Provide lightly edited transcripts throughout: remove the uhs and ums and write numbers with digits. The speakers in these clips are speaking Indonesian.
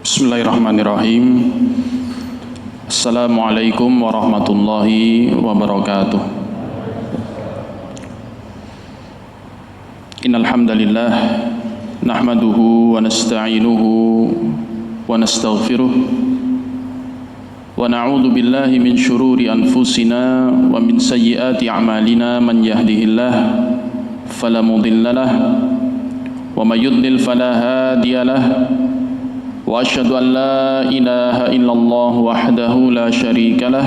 Bismillahirrahmanirrahim. Assalamualaikum warahmatullahi wabarakatuh. Innal hamdalillah nahmaduhu wa nasta'inuhu wa nastaghfiruh wa na'udzu billahi min shururi anfusina wa min sayyiati a'malina. Man yahdihillah fala mudhillalah wa may yudlil fala hadiyalah. Wa asyhadu an la ilaha illallah wahdahu la syarika lah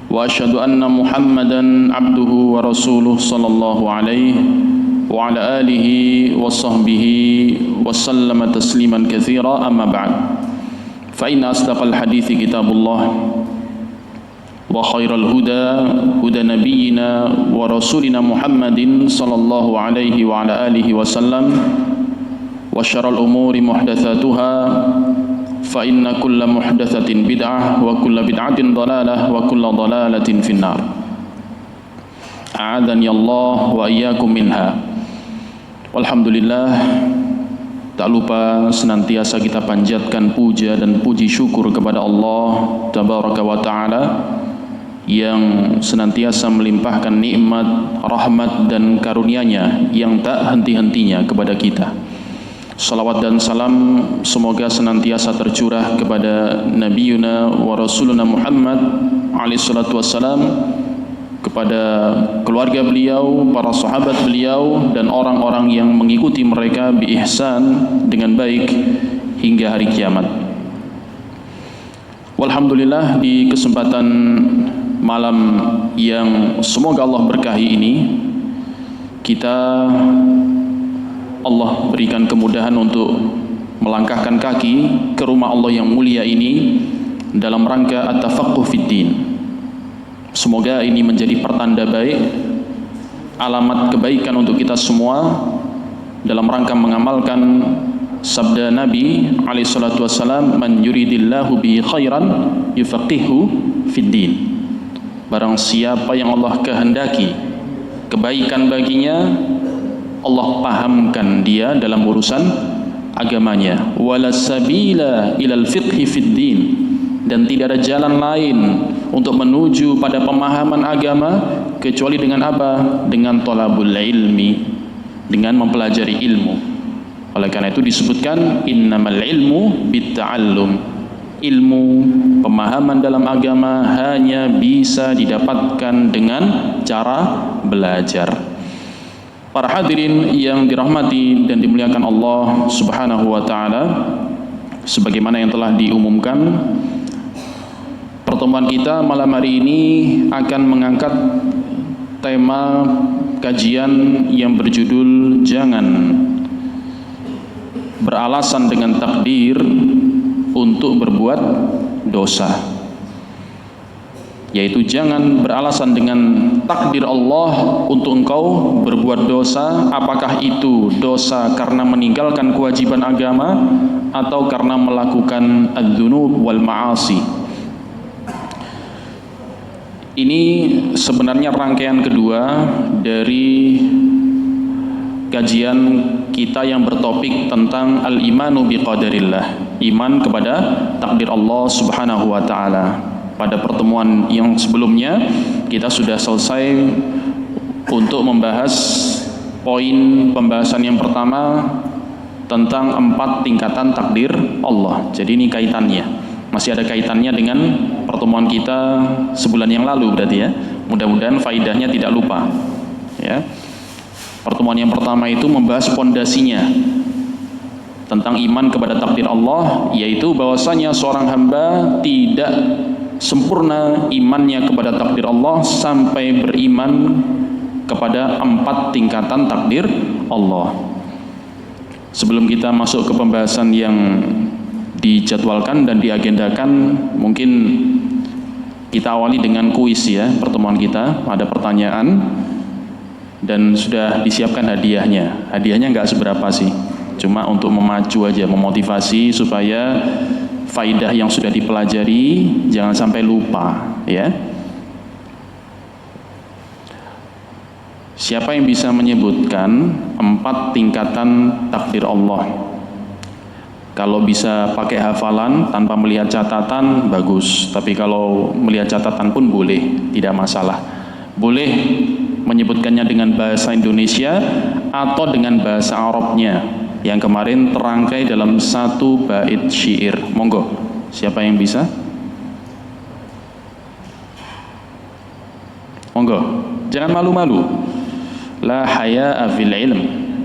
wa asyhadu anna Muhammadan abduhu wa rasuluh sallallahu alaihi wa ala alihi wa sahbihi wa sallama tasliman katsira. Amma ba'd, fa inna asdaqal hadithi kitabullah wa khairal huda huda nabiyyina wa rasulina Muhammadin sallallahu alaihi wa ala alihi wa sallam. Wa syarrul umuri muhdatsatuha fa inna kulla muhdatsatin bid'ah wa kulla bid'atin dhalalah wa kulla dhalalatin finnar. A'adzani Allah wa iyyakum minha. Walhamdulillah, tak lupa senantiasa kita panjatkan puja dan puji syukur kepada Allah tabaraka wa taala yang senantiasa melimpahkan nikmat, rahmat dan karunia-Nya yang tak henti-hentinya kepada kita. Salawat dan salam semoga senantiasa tercurah kepada Nabiuna wa Rasuluna Muhammad alaihi salatu wassalam, kepada keluarga beliau, para sahabat beliau, dan orang-orang yang mengikuti mereka bi ihsan dengan baik hingga hari kiamat. Walhamdulillah, di kesempatan malam yang semoga Allah berkahi ini, kita Allah berikan kemudahan untuk melangkahkan kaki ke rumah Allah yang mulia ini dalam rangka at-tafaqquh fid din. Semoga ini menjadi pertanda baik, alamat kebaikan untuk kita semua dalam rangka mengamalkan sabda Nabi alaihi salatu wassalam, man yuridillahu bihi khairan yufaqihu fid din. Barang siapa yang Allah kehendaki kebaikan baginya, Allah pahamkan dia dalam urusan agamanya. Wala sabila ilal fiqhi fid din, dan tidak ada jalan lain untuk menuju pada pemahaman agama kecuali dengan apa? Dengan talabul ilmi, dengan mempelajari ilmu. Oleh karena itu disebutkan innamal ilmu bitta'allum. Ilmu, pemahaman dalam agama hanya bisa didapatkan dengan cara belajar. Para hadirin yang dirahmati dan dimuliakan Allah Subhanahu wa taala, sebagaimana yang telah diumumkan, pertemuan kita malam hari ini akan mengangkat tema kajian yang berjudul jangan beralasan dengan takdir untuk berbuat dosa. Yaitu jangan beralasan dengan takdir Allah untuk engkau berbuat dosa, apakah itu dosa karena meninggalkan kewajiban agama atau karena melakukan adz-dzunub wal ma'asi. Ini sebenarnya rangkaian kedua dari kajian kita yang bertopik tentang al-imanu biqadarillah, iman kepada takdir Allah Subhanahu wa taala. Pada pertemuan yang sebelumnya kita sudah selesai untuk membahas poin pembahasan yang pertama tentang 4 tingkatan takdir Allah. Jadi ini kaitannya, masih ada kaitannya dengan pertemuan kita sebulan yang lalu berarti ya. Mudah-mudahan faidahnya tidak lupa ya. Pertemuan yang pertama itu membahas pondasinya tentang iman kepada takdir Allah, yaitu bahwasanya seorang hamba tidak sempurna imannya kepada takdir Allah sampai beriman kepada 4 tingkatan takdir Allah. Sebelum kita masuk ke pembahasan yang dijadwalkan dan diagendakan, mungkin kita awali dengan kuis ya. Pertemuan kita ada pertanyaan dan sudah disiapkan hadiahnya. Hadiahnya nggak seberapa sih, cuma untuk memacu aja, memotivasi supaya faidah yang sudah dipelajari jangan sampai lupa ya. Siapa yang bisa menyebutkan 4 tingkatan takdir Allah? Kalau bisa pakai hafalan tanpa melihat catatan, bagus. Tapi kalau melihat catatan pun boleh, tidak masalah. Boleh menyebutkannya dengan bahasa Indonesia atau dengan bahasa Arabnya yang kemarin terangkai dalam satu bait syair. Monggo, siapa yang bisa? Monggo, jangan malu-malu. La haya'a fil ilm.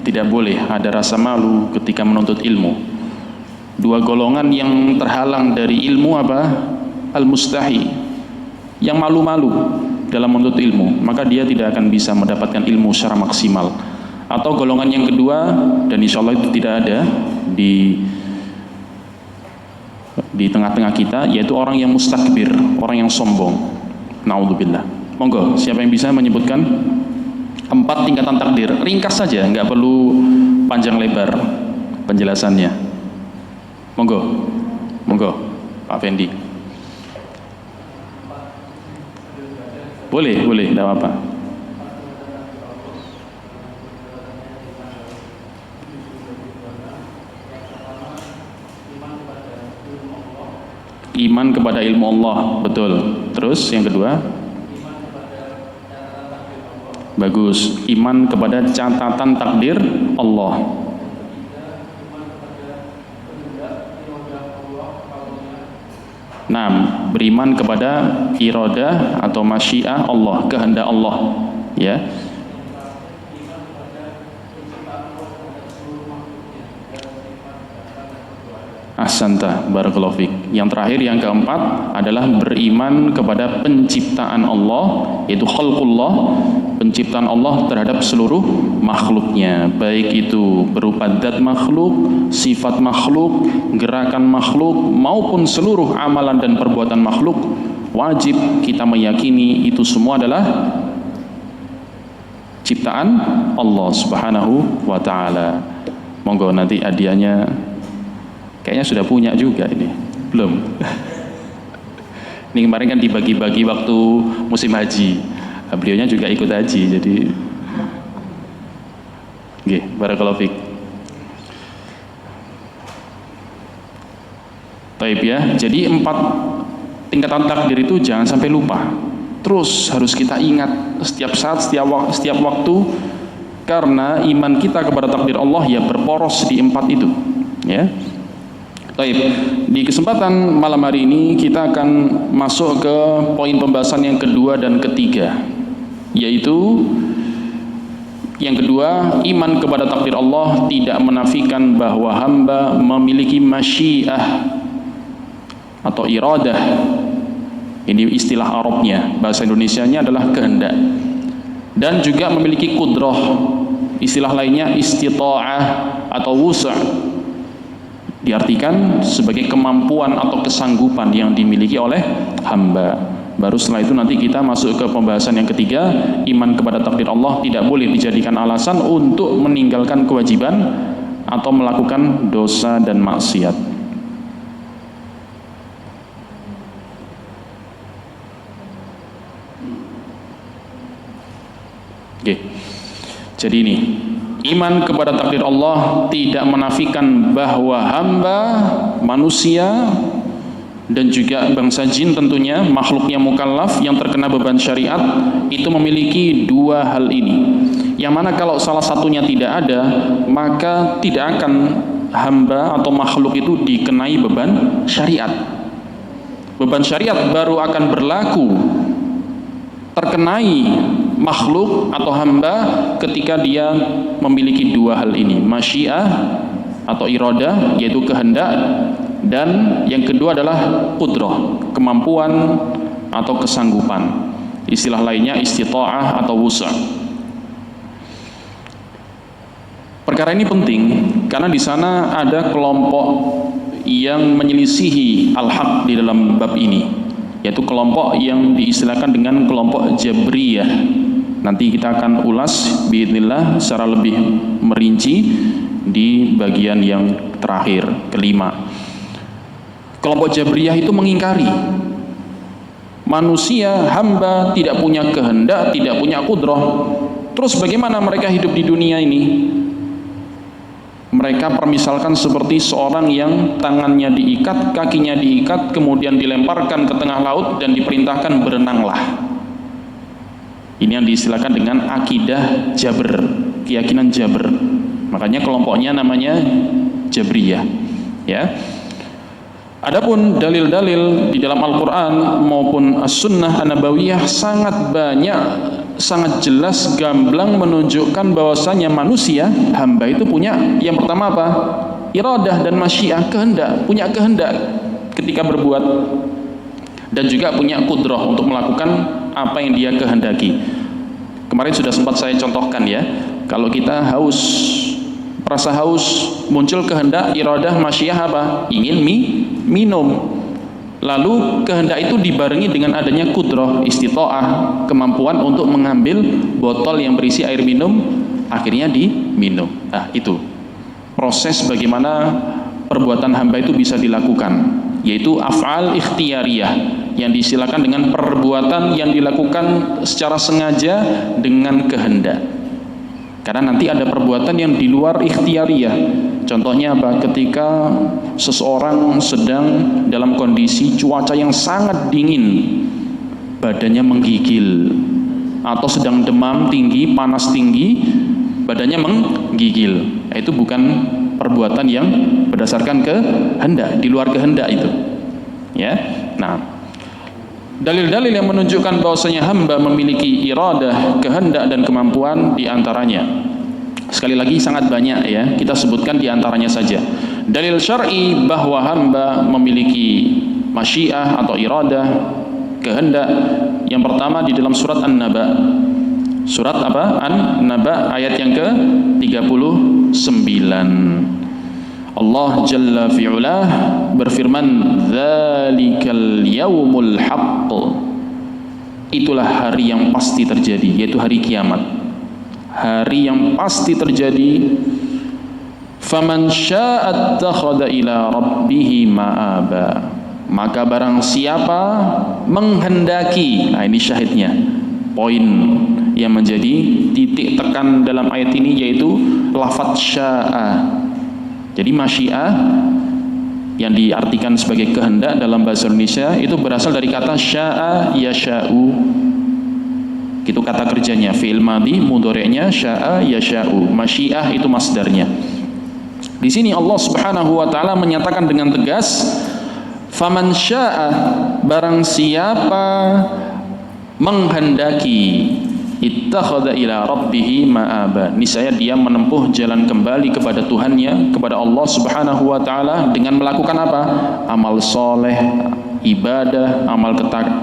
Tidak boleh ada rasa malu ketika menuntut ilmu. Dua golongan yang terhalang dari ilmu apa? Al-mustahi, yang malu-malu dalam menuntut ilmu, maka dia tidak akan bisa mendapatkan ilmu secara maksimal. Atau golongan yang kedua, dan insya Allah itu tidak ada di tengah-tengah kita, yaitu orang yang mustakbir, orang yang sombong. Naudzubillah. Monggo, siapa yang bisa menyebutkan 4 tingkatan takdir? Ringkas saja, nggak perlu panjang lebar penjelasannya. Monggo, monggo, Pak Fendi. Boleh, tidak apa-apa. Iman kepada ilmu Allah, betul. Terus yang kedua? Bagus, iman kepada catatan takdir Allah. Nah, beriman kepada iradah atau masyiah Allah, kehendak Allah, ya. Ahsanta, barakallahu fik. Yang terakhir, yang keempat adalah beriman kepada penciptaan Allah, yaitu khalqullah, penciptaan Allah terhadap seluruh makhluknya, baik itu berupa zat makhluk, sifat makhluk, gerakan makhluk, maupun seluruh amalan dan perbuatan makhluk. Wajib kita meyakini itu semua adalah ciptaan Allah Subhanahu wa ta'ala. Monggo, nanti hadiahnya kayaknya sudah punya juga ini. Belum. Ini kemarin kan dibagi-bagi waktu musim haji. Beliaunya juga ikut haji, jadi nggih, barakallahu fik. Taib ya. Jadi 4 tingkatan takdir itu jangan sampai lupa. Terus harus kita ingat setiap saat, setiap waktu, karena iman kita kepada takdir Allah ya berporos di 4 itu, ya. Baik, di kesempatan malam hari ini kita akan masuk ke poin pembahasan yang kedua dan ketiga, yaitu yang kedua, iman kepada takdir Allah tidak menafikan bahwa hamba memiliki masyiah atau iradah. Ini istilah Arabnya, bahasa Indonesianya adalah kehendak, dan juga memiliki kudrah. Istilah lainnya istita'ah atau wus', diartikan sebagai kemampuan atau kesanggupan yang dimiliki oleh hamba. Baru setelah itu nanti kita masuk ke pembahasan yang ketiga, iman kepada takdir Allah tidak boleh dijadikan alasan untuk meninggalkan kewajiban atau melakukan dosa dan maksiat. Oke. Jadi ini, iman kepada takdir Allah tidak menafikan bahwa hamba, manusia, dan juga bangsa jin tentunya, makhluknya mukallaf yang terkena beban syariat, itu memiliki 2 hal ini. Yang mana kalau salah satunya tidak ada, maka tidak akan hamba atau makhluk itu dikenai beban syariat. Beban syariat baru akan berlaku, terkenai makhluk atau hamba ketika dia memiliki 2 hal ini, masyiah atau iradah, yaitu kehendak, dan yang kedua adalah qudrah, kemampuan atau kesanggupan. Istilah lainnya istita'ah atau wusa'. Perkara ini penting karena di sana ada kelompok yang menyelisihi al-haq di dalam bab ini, yaitu kelompok yang diistilahkan dengan kelompok Jabriyah. Nanti kita akan ulas biidznillah secara lebih merinci di bagian yang terakhir, kelima. Kelompok Jabriyah itu mengingkari manusia, hamba tidak punya kehendak, tidak punya kudrah. Terus bagaimana mereka hidup di dunia ini? Mereka permisalkan seperti seorang yang tangannya diikat, kakinya diikat, kemudian dilemparkan ke tengah laut dan diperintahkan berenanglah. Ini yang diistilahkan dengan akidah Jabr, keyakinan Jabr. Makanya kelompoknya namanya Jabriyah, ya. Adapun dalil-dalil di dalam Al-Quran maupun As-Sunnah An-Nabawiyah sangat banyak, sangat jelas, gamblang menunjukkan bahwasanya manusia, hamba itu punya yang pertama apa? Iradah dan masyiah, kehendak, punya kehendak ketika berbuat, dan juga punya kudrah untuk melakukan apa yang dia kehendaki. Kemarin sudah sempat saya contohkan ya, kalau kita haus, rasa haus, muncul kehendak, iradah, masyiah apa? Ingin minum. Lalu kehendak itu dibarengi dengan adanya kudrah, istita'ah, kemampuan untuk mengambil botol yang berisi air minum, akhirnya diminum. Nah, itu proses bagaimana perbuatan hamba itu bisa dilakukan, yaitu af'al ikhtiyariyah, yang disilakan dengan perbuatan yang dilakukan secara sengaja dengan kehendak. Karena nanti ada perbuatan yang di luar ikhtiyariyah. Contohnya apa? Ketika seseorang sedang dalam kondisi cuaca yang sangat dingin, badannya menggigil, atau sedang demam tinggi, panas tinggi, badannya menggigil. Itu bukan perbuatan yang berdasarkan kehendak, di luar kehendak itu. Ya. Nah, dalil-dalil yang menunjukkan bahwasanya hamba memiliki iradah, kehendak dan kemampuan diantaranya, sekali lagi sangat banyak ya, kita sebutkan diantaranya saja. Dalil syar'i bahwa hamba memiliki masyiah atau iradah, kehendak, yang pertama di dalam surat An-Naba. Surat apa? An-Naba ayat yang ke-39. Allah Jalla fi'ulah berfirman, "Dzalikal yaumul haqq." Itulah hari yang pasti terjadi, yaitu hari kiamat. Hari yang pasti terjadi. Faman syaa'a attakhadha ila rabbih ma'aba. Maka barang siapa menghendaki, nah ini syahidnya, poin yang menjadi titik tekan dalam ayat ini, yaitu lafadz syaa'a. Jadi masyiah yang diartikan sebagai kehendak dalam bahasa Indonesia itu berasal dari kata sya'a yasha'u. Itu kata kerjanya, fi'il madhi mudhari'nya sya'a yasha'u. Masyiah itu masdarnya. Di sini Allah Subhanahu wa taala menyatakan dengan tegas, faman sya'a, barang siapa menghendaki, ittakhadha ila rabbih ma'aba, niscaya dia menempuh jalan kembali kepada Tuhannya, kepada Allah Subhanahu wa taala dengan melakukan apa? Amal soleh, ibadah, amal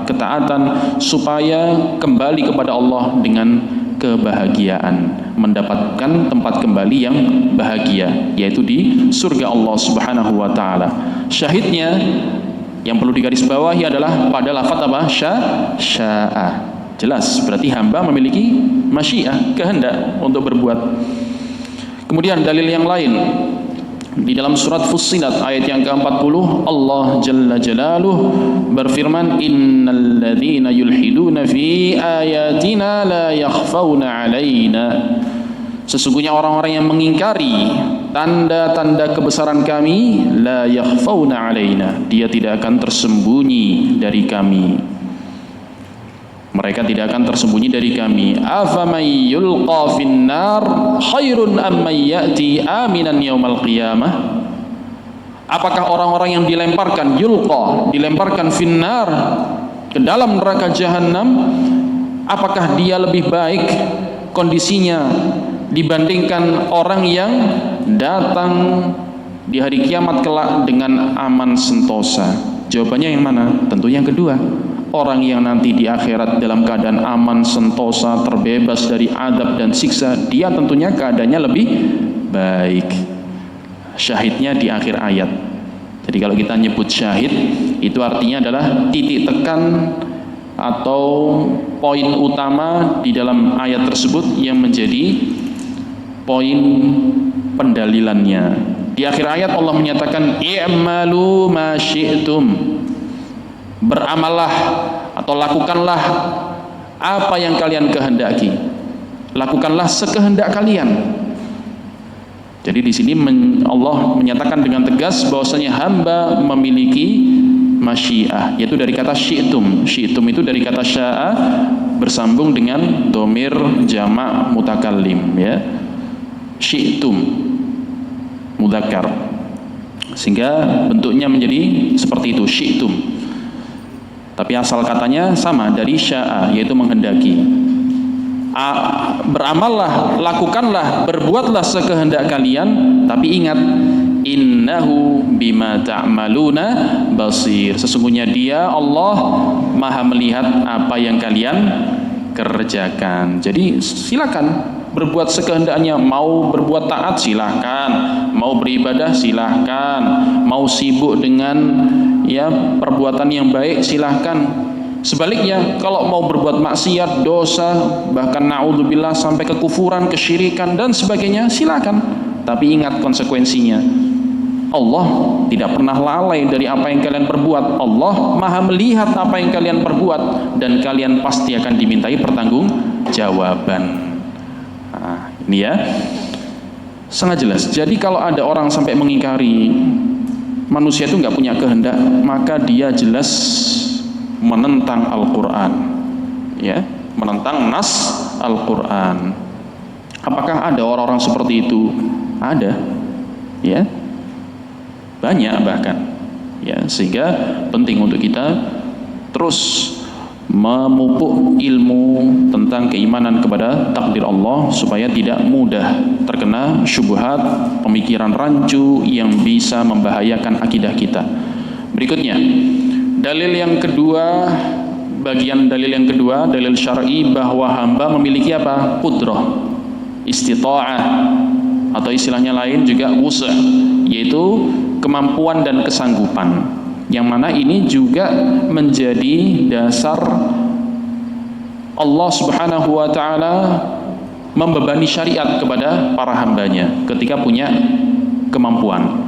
ketaatan, supaya kembali kepada Allah dengan kebahagiaan, mendapatkan tempat kembali yang bahagia, yaitu di surga Allah Subhanahu wa taala. Syahidnya yang perlu digarisbawahi adalah pada lafaz apa? Sya'a. Jelas, berarti hamba memiliki masyiah, kehendak untuk berbuat. Kemudian dalil yang lain di dalam surat Fussilat ayat yang ke-40, Allah Jalla Jalaluh berfirman, innal ladzina yulhiduna fi ayatina la yakhfauna alaina. Sesungguhnya orang-orang yang mengingkari tanda-tanda kebesaran kami, la yakhfauna alaina, dia tidak akan tersembunyi dari kami. Mereka tidak akan tersembunyi dari kami. Afamay yulqa finnar khairun amman ya'ti aminan yaumal qiyamah. Apakah orang-orang yang dilemparkan, yulqa, dilemparkan finnar, ke dalam neraka jahanam, apakah dia lebih baik kondisinya dibandingkan orang yang datang di hari kiamat kelak dengan aman sentosa? Jawabannya yang mana? Tentu yang kedua. Orang yang nanti di akhirat dalam keadaan aman sentosa, terbebas dari adab dan siksa, dia tentunya keadaannya lebih baik. Syahidnya di akhir ayat. Jadi kalau kita nyebut syahid, itu artinya adalah titik tekan atau poin utama di dalam ayat tersebut yang menjadi poin pendalilannya. Di akhir ayat Allah menyatakan, i'malu ma syi'tum, beramallah atau lakukanlah apa yang kalian kehendaki, lakukanlah sekehendak kalian. Jadi di sini Allah menyatakan dengan tegas bahwasanya hamba memiliki masyiah, yaitu dari kata syi'tum. Syi'tum itu dari kata sya'a bersambung dengan domir jamak mutakallim, ya. Syi'tum mudzakkar, sehingga bentuknya menjadi seperti itu, syi'tum. Tapi asal katanya sama, dari sya'a, yaitu menghendaki. Beramallah, lakukanlah, berbuatlah sekehendak kalian, tapi ingat, innahu bima ta'maluna basir. Sesungguhnya Dia, Allah, Maha melihat apa yang kalian kerjakan. Jadi silakan berbuat sekehendaknya, mau berbuat taat silahkan, mau beribadah silahkan, mau sibuk dengan ya perbuatan yang baik silahkan. Sebaliknya, kalau mau berbuat maksiat, dosa, bahkan na'udzubillah sampai kekufuran, kesyirikan dan sebagainya, silakan. Tapi ingat konsekuensinya. Allah tidak pernah lalai dari apa yang kalian perbuat. Allah Maha melihat apa yang kalian perbuat, dan kalian pasti akan dimintai pertanggungjawaban. Nah, ini ya. Sangat jelas. Jadi kalau ada orang sampai mengingkari manusia itu nggak punya kehendak, maka dia jelas menentang Al-Quran, ya, menentang nas Al-Quran. Apakah ada orang-orang seperti itu? Ada, ya, banyak bahkan, ya. Sehingga penting untuk kita terus memupuk ilmu tentang keimanan kepada takdir Allah, supaya tidak mudah terkena syubhat, pemikiran rancu yang bisa membahayakan akidah kita. Berikutnya, dalil yang kedua, bagian dalil yang kedua, dalil syar'i bahwa hamba memiliki apa? Qudrah, istita'ah, atau istilahnya lain juga wus', yaitu kemampuan dan kesanggupan. Yang mana ini juga menjadi dasar Allah Subhanahu wa ta'ala membebani syariat kepada para hambanya ketika punya kemampuan.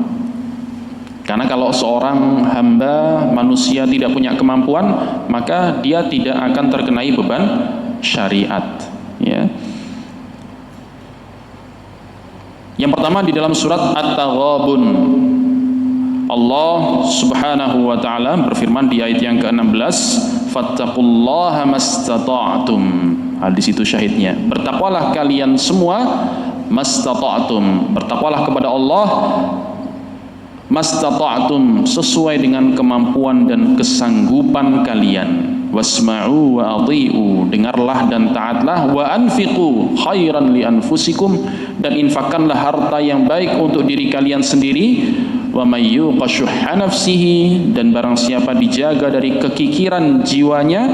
Karena kalau seorang hamba manusia tidak punya kemampuan, maka dia tidak akan terkenai beban syariat, ya. Yang pertama di dalam surat At-Taghabun, Allah Subhanahu wa ta'ala berfirman di ayat yang ke-16, fattaqullaha mastata'tum. Di situ syahidnya, bertakwalah kalian semua, mastata'tum, bertakwalah kepada Allah mastata'tum, sesuai dengan kemampuan dan kesanggupan kalian. Wasma'u wa adhi'u, dengarlah dan taatlah. Wa anfiqu khairan li anfusikum, dan infakkanlah harta yang baik untuk diri kalian sendiri. Wa may yuqa syuhha nafsihi, dan barang siapa dijaga dari kekikiran jiwanya,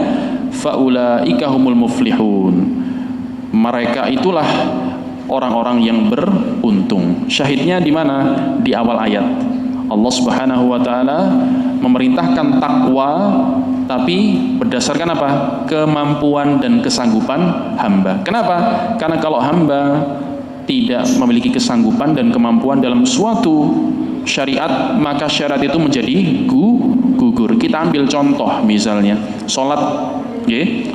faulaika humul muflihun, mereka itulah orang-orang yang beruntung. Syahidnya di mana? Di awal ayat. Allah Subhanahu wa ta'ala memerintahkan takwa, tapi berdasarkan apa? Kemampuan dan kesanggupan hamba. Kenapa? Karena kalau hamba tidak memiliki kesanggupan dan kemampuan dalam suatu syariat, maka syariat itu menjadi gugur. Kita ambil contoh misalnya sholat,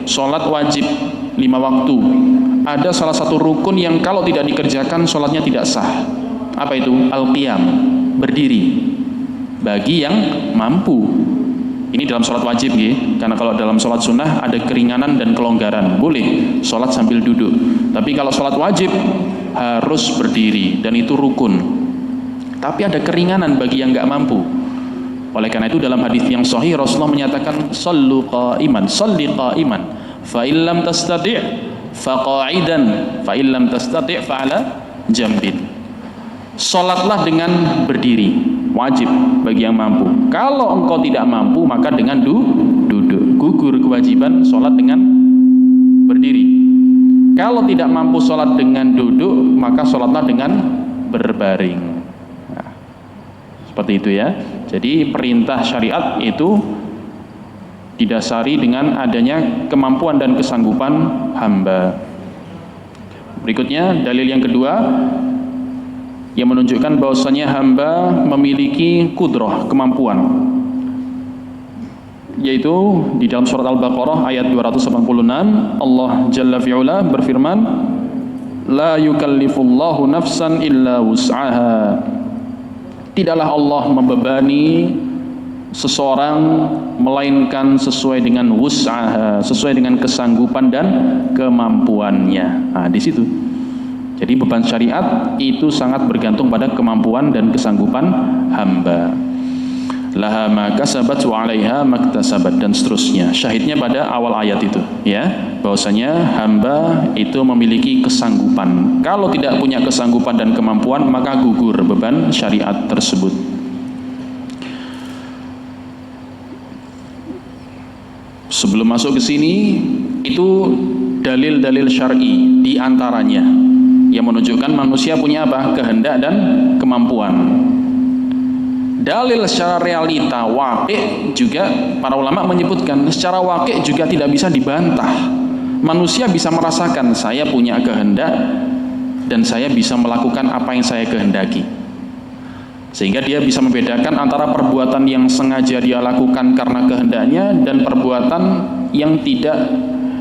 sholat wajib 5 waktu. Ada salah satu rukun yang kalau tidak dikerjakan sholatnya tidak sah. Apa itu? Al-qiyam, berdiri, bagi yang mampu. Ini dalam sholat wajib, karena kalau dalam sholat sunnah ada keringanan dan kelonggaran, boleh sholat sambil duduk. Tapi kalau sholat wajib harus berdiri, dan itu rukun. Tapi ada keringanan bagi yang nggak mampu. Oleh karena itu dalam hadis yang sahih Rasulullah menyatakan, sallu qa'iman, salli qa'iman, fa illam tastati' fa qa'idan, fa illam tastati' fa ala jambin. Salatlah dengan berdiri, wajib bagi yang mampu. Kalau engkau tidak mampu, maka dengan duduk. Gugur kewajiban salat dengan berdiri. Kalau tidak mampu salat dengan duduk, maka salatlah dengan berbaring. Nah, seperti itu ya. Jadi perintah syariat itu didasari dengan adanya kemampuan dan kesanggupan hamba. Berikutnya dalil yang kedua yang menunjukkan bahwasanya hamba memiliki kudrah, kemampuan, yaitu di dalam surat Al-Baqarah ayat 286 Allah Jalla fi'ula berfirman, La yukallifullahu nafsan illa wus'aha. Tidaklah Allah membebani seseorang melainkan sesuai dengan wus'aha, sesuai dengan kesanggupan dan kemampuannya. Nah, di situ. Jadi beban syariat itu sangat bergantung pada kemampuan dan kesanggupan hamba. Laha ma kasabat wa 'alaiha maktasabat, dan seterusnya. Syahidnya pada awal ayat itu, ya, bahwasanya hamba itu memiliki kesanggupan. Kalau tidak punya kesanggupan dan kemampuan, maka gugur beban syariat tersebut. Sebelum masuk ke sini, itu dalil-dalil syar'i di antaranya yang menunjukkan manusia punya apa? Kehendak dan kemampuan. Dalil secara realita waqi' juga para ulama menyebutkan secara waqi' juga tidak bisa dibantah. Manusia bisa merasakan saya punya kehendak dan saya bisa melakukan apa yang saya kehendaki. Sehingga dia bisa membedakan antara perbuatan yang sengaja dia lakukan karena kehendaknya dan perbuatan yang tidak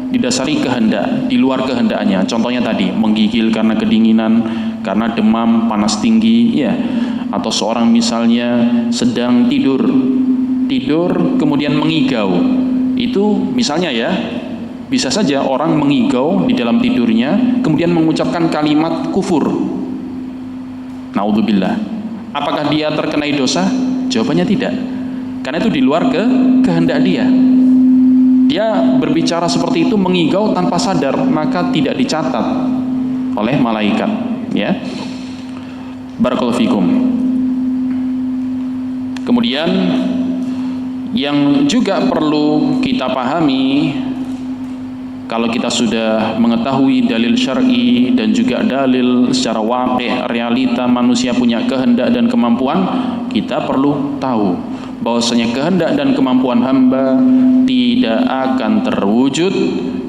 didasari kehendak, di luar kehendaknya. Contohnya tadi, menggigil karena kedinginan, karena demam, panas tinggi, ya. Atau seorang misalnya sedang tidur kemudian mengigau. Itu misalnya ya, bisa saja orang mengigau di dalam tidurnya kemudian mengucapkan kalimat kufur. Naudzubillah. Apakah dia terkenai dosa? Jawabannya tidak. Karena itu di luar kehendak dia. Dia berbicara seperti itu, mengigau tanpa sadar, maka tidak dicatat oleh malaikat, ya. Barakallahu fikum. Kemudian yang juga perlu kita pahami, kalau kita sudah mengetahui dalil syar'i dan juga dalil secara waqi', realita manusia punya kehendak dan kemampuan, kita perlu tahu bahwasanya kehendak dan kemampuan hamba tidak akan terwujud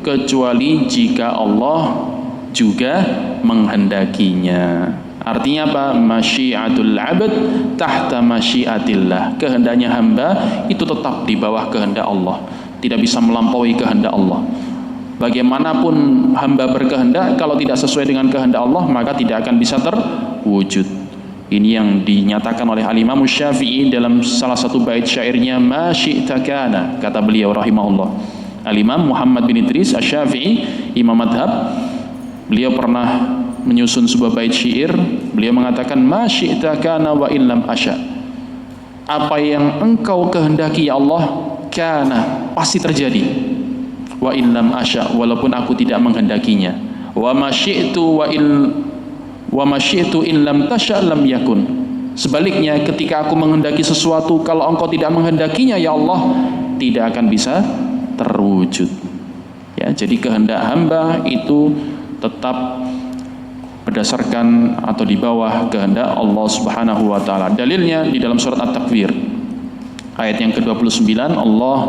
kecuali jika Allah juga menghendakinya. Artinya apa? Masyiatul abad tahta masyiatillah. Kehendaknya hamba itu tetap di bawah kehendak Allah, tidak bisa melampaui kehendak Allah. Bagaimanapun hamba berkehendak, kalau tidak sesuai dengan kehendak Allah, maka tidak akan bisa terwujud. Ini yang dinyatakan oleh Al-Imam Syafi'i dalam salah satu bait syairnya, ma syi'ta kana, kata beliau rahimahullah. Al-Imam Muhammad bin Idris Asy-Syafi'i, imam madhab, beliau pernah menyusun sebuah bait syair. Beliau mengatakan, ma syi'ta kana wa illam asya. Apa yang engkau kehendaki ya Allah, kana, pasti terjadi. Wa illam asya, walaupun aku tidak menghendakinya. Wa ma syi'tu in lam tasya lam yakun. Sebaliknya, ketika aku menghendaki sesuatu, kalau engkau tidak menghendakinya ya Allah, tidak akan bisa terwujud. Ya, jadi kehendak hamba itu tetap berdasarkan atau di bawah kehendak Allah Subhanahu wa taala. Dalilnya di dalam surat At-Takwir ayat yang ke-29, Allah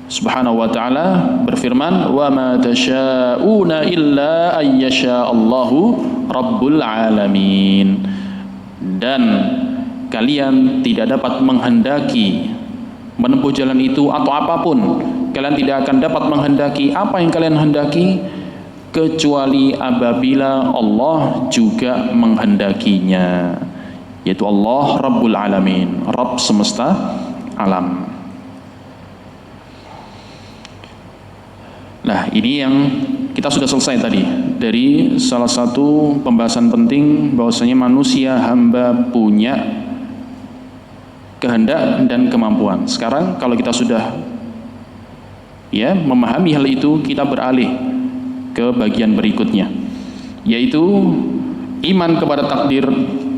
Subhanahu wa taala berfirman, "Wa ma tasyauna illa ayyasha Allahu rabbul alamin." Dan kalian tidak dapat menghendaki menempuh jalan itu atau apapun, kalian tidak akan dapat menghendaki apa yang kalian hendaki kecuali apabila Allah juga menghendakinya, yaitu Allah Rabbul Alamin, Rabb semesta alam. Nah, ini yang kita sudah selesai tadi dari salah satu pembahasan penting bahwasanya manusia hamba punya kehendak dan kemampuan. Sekarang kalau kita sudah memahami hal itu, kita beralih ke bagian berikutnya, yaitu iman kepada takdir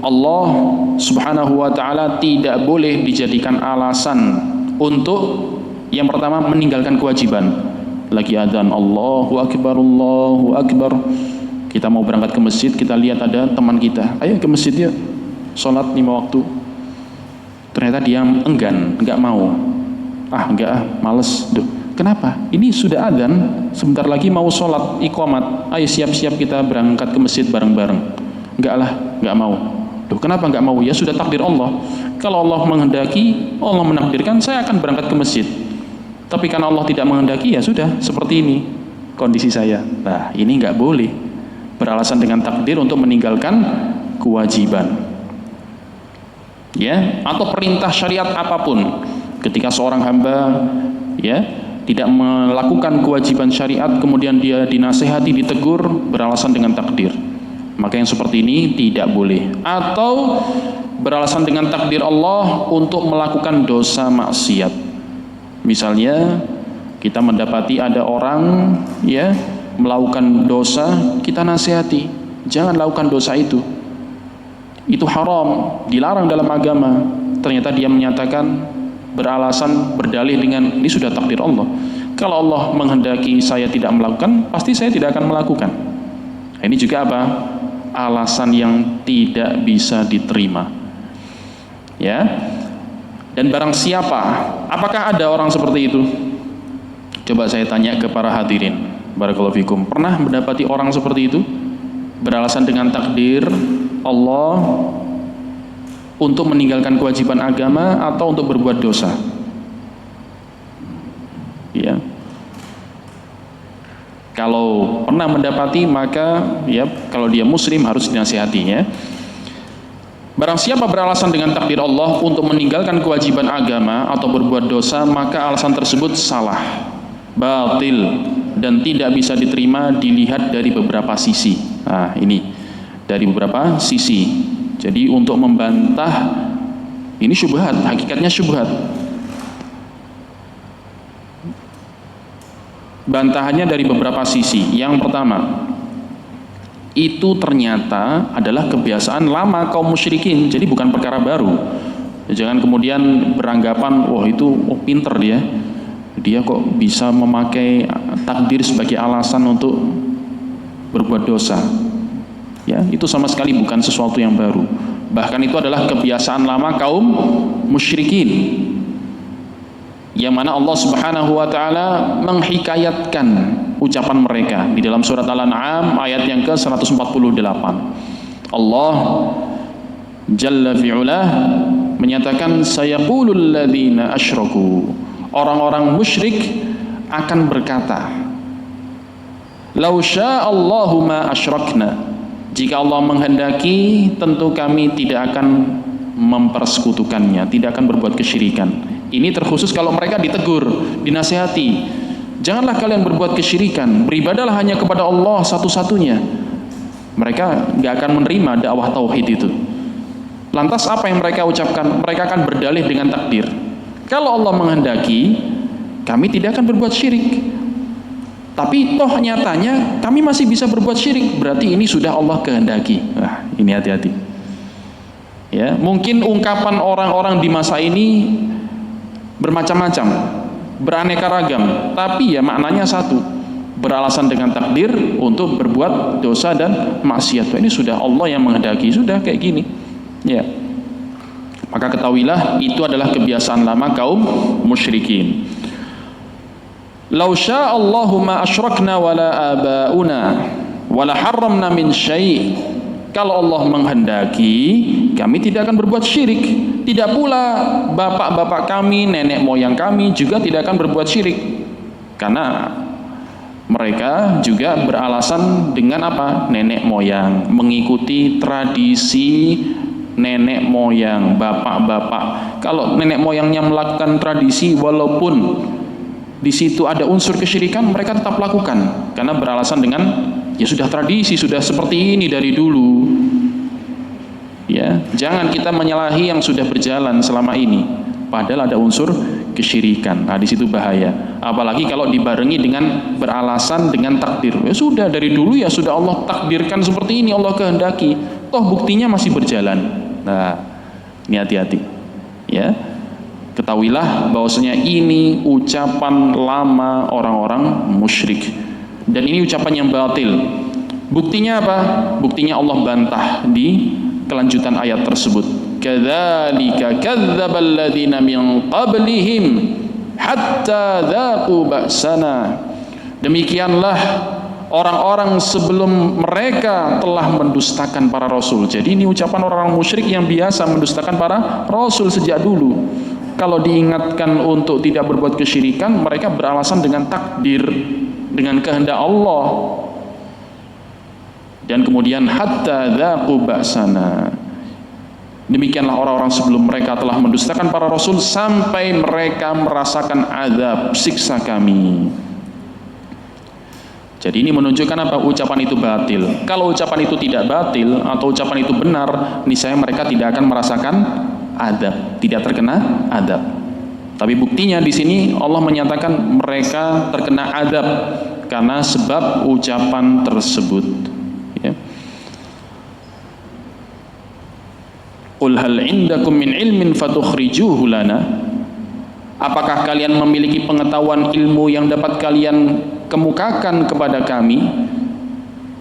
Allah Subhanahu wa ta'ala tidak boleh dijadikan alasan untuk yang pertama meninggalkan kewajiban. Lagi adzan, Allahu Akbar, Allahu Akbar, kita mau berangkat ke masjid, kita lihat ada teman kita, ayo ke masjid yuk, sholat 5 waktu. Ternyata dia enggan, enggak mau, enggak males. Duh, kenapa? Ini sudah adzan, sebentar lagi mau sholat iqamat, ayo siap-siap kita berangkat ke masjid bareng-bareng. Enggak mau. Duh, kenapa enggak mau? Ya sudah takdir Allah. Kalau Allah menghendaki, Allah menakdirkan, saya akan berangkat ke masjid. Tapi karena Allah tidak menghendaki, ya sudah, seperti ini kondisi saya. Nah, ini enggak boleh. beralasan dengan takdir untuk meninggalkan kewajiban. Ya, atau perintah syariat apapun. Ketika seorang hamba ya tidak melakukan kewajiban syariat, kemudian dia dinasehati, ditegur beralasan dengan takdir, maka yang seperti ini tidak boleh. Atau beralasan dengan takdir Allah untuk melakukan dosa maksiat. Misalnya kita mendapati ada orang ya melakukan dosa, kita nasihati, jangan lakukan dosa itu haram, dilarang dalam agama. Ternyata dia menyatakan, beralasan, berdalih dengan ini sudah takdir Allah, kalau Allah menghendaki saya tidak melakukan, pasti saya tidak akan melakukan. Ini juga apa? Alasan yang tidak bisa diterima. Ya. Dan barang siapa, apakah ada orang seperti itu? Coba saya tanya ke para hadirin, barakallahu fikum, pernah mendapati orang seperti itu? Beralasan dengan takdir Allah untuk meninggalkan kewajiban agama atau untuk berbuat dosa. Ya. Kalau pernah mendapati, maka ya kalau dia muslim harus dinasihati ya. Barang siapa beralasan dengan takdir Allah untuk meninggalkan kewajiban agama atau berbuat dosa, maka alasan tersebut salah, batil, dan tidak bisa diterima dilihat dari beberapa sisi. Nah, ini dari beberapa sisi. Jadi untuk membantah ini syubhat, hakikatnya syubhat. Bantahannya dari beberapa sisi. Yang pertama, itu ternyata adalah kebiasaan lama kaum musyrikin, jadi bukan perkara baru. Jangan kemudian beranggapan, wah itu pinter dia kok bisa memakai takdir sebagai alasan untuk berbuat dosa. Ya, itu sama sekali bukan sesuatu yang baru. Bahkan itu adalah kebiasaan lama kaum musyrikin, yang mana Allah Subhanahu wa taala menghikayatkan ucapan mereka di dalam surat Al-An'am ayat yang ke-148. Allah Jalla fi'ulah menyatakan, sayaqulul ladzina asyraku, orang-orang musyrik akan berkata, lau sya'allahu ma asyrakna, jika Allah menghendaki tentu kami tidak akan mempersekutukannya, tidak akan berbuat kesyirikan. Ini terkhusus kalau mereka ditegur, dinasihati, janganlah kalian berbuat kesyirikan, beribadahlah hanya kepada Allah satu-satunya. Mereka gak akan menerima dakwah tauhid itu. Lantas apa yang mereka ucapkan? Mereka akan berdalih dengan takdir. Kalau Allah menghendaki, kami tidak akan berbuat syirik. Tapi toh nyatanya kami masih bisa berbuat syirik. Berarti ini sudah Allah kehendaki. Wah, ini hati-hati. Ya, mungkin ungkapan orang-orang di masa ini bermacam-macam, beraneka ragam, tapi ya maknanya satu, beralasan dengan takdir untuk berbuat dosa dan maksiat. Ini sudah Allah yang menghendaki, sudah kayak gini. Ya. Maka ketahuilah itu adalah kebiasaan lama kaum musyrikin. Lau sya'allahu ma asyrakna wala abauna wala harramna min syai'. Kalau Allah menghendaki, kami tidak akan berbuat syirik. Tidak pula bapak-bapak kami, nenek moyang kami juga tidak akan berbuat syirik. Karena mereka juga beralasan dengan apa? Nenek moyang, mengikuti tradisi nenek moyang, bapak-bapak. Kalau nenek moyangnya melakukan tradisi, walaupun di situ ada unsur kesyirikan, mereka tetap lakukan karena beralasan dengan ya sudah tradisi, sudah seperti ini dari dulu. Ya, jangan kita menyalahi yang sudah berjalan selama ini, padahal ada unsur kesyirikan. Nah, di situ bahaya. Apalagi kalau dibarengi dengan beralasan dengan takdir. Ya sudah dari dulu ya sudah Allah takdirkan seperti ini, Allah kehendaki. Toh buktinya masih berjalan. Nah, ini hati-hati. Ya. Ketahuilah bahwasanya ini ucapan lama orang-orang musyrik. Dan ini ucapan yang batil. Buktinya apa? Buktinya Allah bantah di kelanjutan ayat tersebut. Kadzalika kadzdzabal ladzina min qablihim hatta dzaqu ba'sana. Demikianlah orang-orang sebelum mereka telah mendustakan para rasul. Jadi ini ucapan orang-orang musyrik yang biasa mendustakan para rasul sejak dulu. Kalau diingatkan untuk tidak berbuat kesyirikan, mereka beralasan dengan takdir, dengan kehendak Allah. Dan kemudian hatta dzaqu ba'sana. Demikianlah orang-orang sebelum mereka telah mendustakan para rasul sampai mereka merasakan azab siksa kami. Jadi ini menunjukkan apa? Ucapan itu batil. Kalau ucapan itu tidak batil atau ucapan itu benar, niscaya mereka tidak akan merasakan azab, tidak terkena azab. Tapi buktinya di sini Allah menyatakan mereka terkena azab karena sebab ucapan tersebut. Ya. Qul hal indakum min ilmin fatukhrijuhu lana. Apakah kalian memiliki pengetahuan ilmu yang dapat kalian kemukakan kepada kami?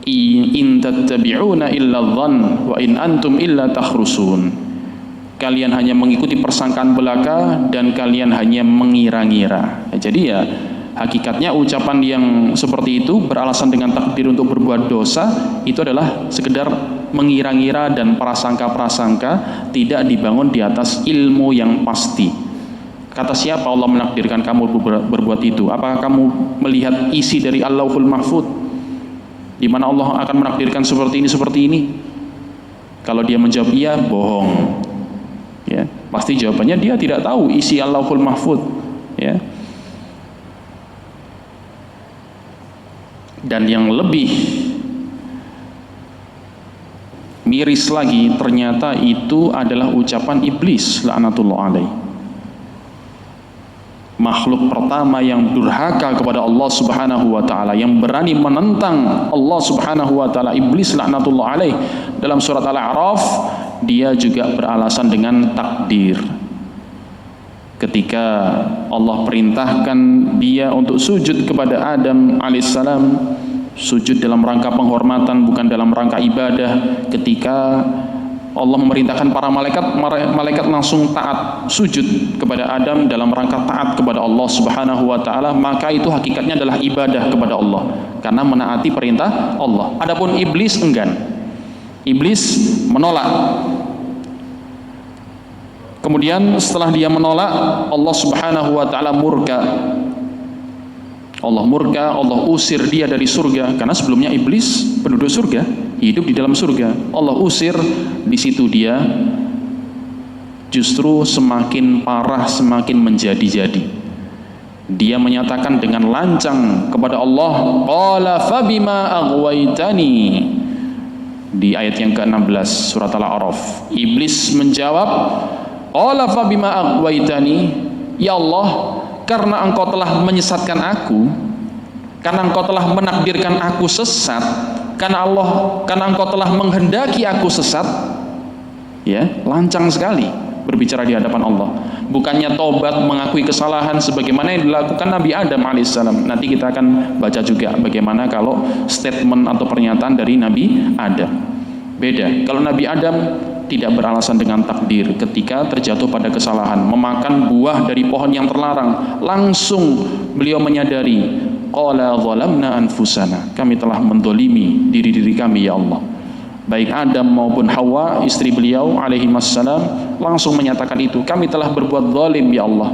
In tattabi'una illa dhann wa in antum illa takhrusun. Kalian hanya mengikuti persangkaan belaka dan kalian hanya mengira-ngira. Jadi ya hakikatnya ucapan yang seperti itu beralasan dengan takdir untuk berbuat dosa itu adalah sekedar mengira-ngira dan prasangka-prasangka, tidak dibangun di atas ilmu yang pasti. Kata siapa Allah menakdirkan kamu berbuat itu? Apakah kamu melihat isi dari Allahul Mahfud di mana Allah akan menakdirkan seperti ini? Kalau dia menjawab iya, bohong. Ya, pasti jawabannya dia tidak tahu isi Allahul Mahfud. Ya. Dan yang lebih miris lagi, ternyata itu adalah ucapan iblis laknatullah alaih. Makhluk pertama yang durhaka kepada Allah Subhanahu wa taala, yang berani menentang Allah Subhanahu wa taala, iblis laknatullah alaih. Dalam surat Al-A'raf dia juga beralasan dengan takdir. Ketika Allah perintahkan dia untuk sujud kepada Adam alaihissalam, sujud dalam rangka penghormatan bukan dalam rangka ibadah. Ketika Allah memerintahkan para malaikat langsung taat sujud kepada Adam dalam rangka taat kepada Allah Subhanahu wa taala, maka itu hakikatnya adalah ibadah kepada Allah karena menaati perintah Allah. Adapun iblis enggan. Iblis menolak. Kemudian setelah dia menolak, Allah Subhanahu wa taala murka. Allah murka, Allah usir dia dari surga karena sebelumnya iblis penduduk surga, hidup di dalam surga. Allah usir, di situ dia justru semakin parah, semakin menjadi-jadi. Dia menyatakan dengan lancang kepada Allah, qala fabima aghwaytani. Di ayat yang ke-16 surat Al-A'raf, iblis menjawab, qala fabima aghwaytani, ya Allah, karena engkau telah menyesatkan aku, karena engkau telah menakdirkan aku sesat, karena engkau telah menghendaki aku sesat. Ya, lancang sekali berbicara di hadapan Allah. Bukannya tobat, mengakui kesalahan sebagaimana yang dilakukan Nabi Adam alaihissalam. Nanti kita akan baca juga bagaimana kalau statement atau pernyataan dari Nabi Adam. Beda. Kalau Nabi Adam tidak beralasan dengan takdir ketika terjatuh pada kesalahan, memakan buah dari pohon yang terlarang, langsung beliau menyadari, qala zalamna anfusana, kami telah mendolimi diri-diri kami ya Allah. Baik Adam maupun Hawa istri beliau alaihi wassalam langsung menyatakan itu, kami telah berbuat zalim ya Allah,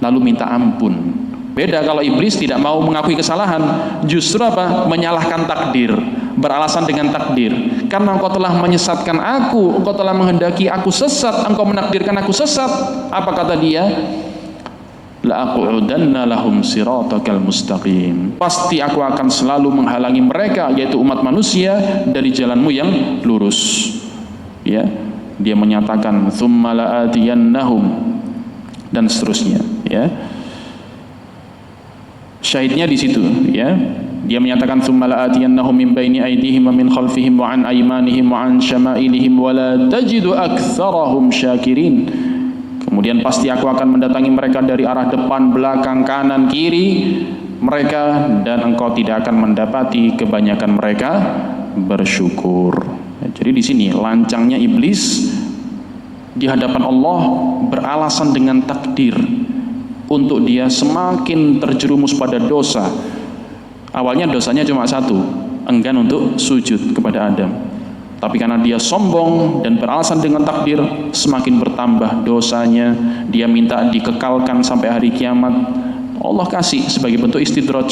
lalu minta ampun. Beda kalau iblis tidak mau mengakui kesalahan, justru apa? Menyalahkan takdir, beralasan dengan takdir. Karena engkau telah menyesatkan aku, engkau telah menghendaki aku sesat, engkau menakdirkan aku sesat. Apa kata dia? La aqudanna lahum siratakal mustaqim. Pasti aku akan selalu menghalangi mereka, yaitu umat manusia, dari jalanmu yang lurus. Ya, dia menyatakan tsumma la'atiyannahum dan seterusnya. Ya, syahidnya di situ. Ya, dia menyatakan tsumma la'atiyannahum min baini aydihim wa min khalfihim wa an aymanihim wa an syama'ilihim wa la tajidu aktsarahum syakirin. Kemudian pasti aku akan mendatangi mereka dari arah depan, belakang, kanan, kiri mereka, dan engkau tidak akan mendapati kebanyakan mereka bersyukur. Jadi di sini lancangnya iblis di hadapan Allah beralasan dengan takdir untuk dia semakin terjerumus pada dosa. Awalnya dosanya cuma satu, enggan untuk sujud kepada Adam. Tapi karena dia sombong dan beralasan dengan takdir, semakin bertambah dosanya. Dia minta dikekalkan sampai hari kiamat. Allah kasih sebagai bentuk istidraj.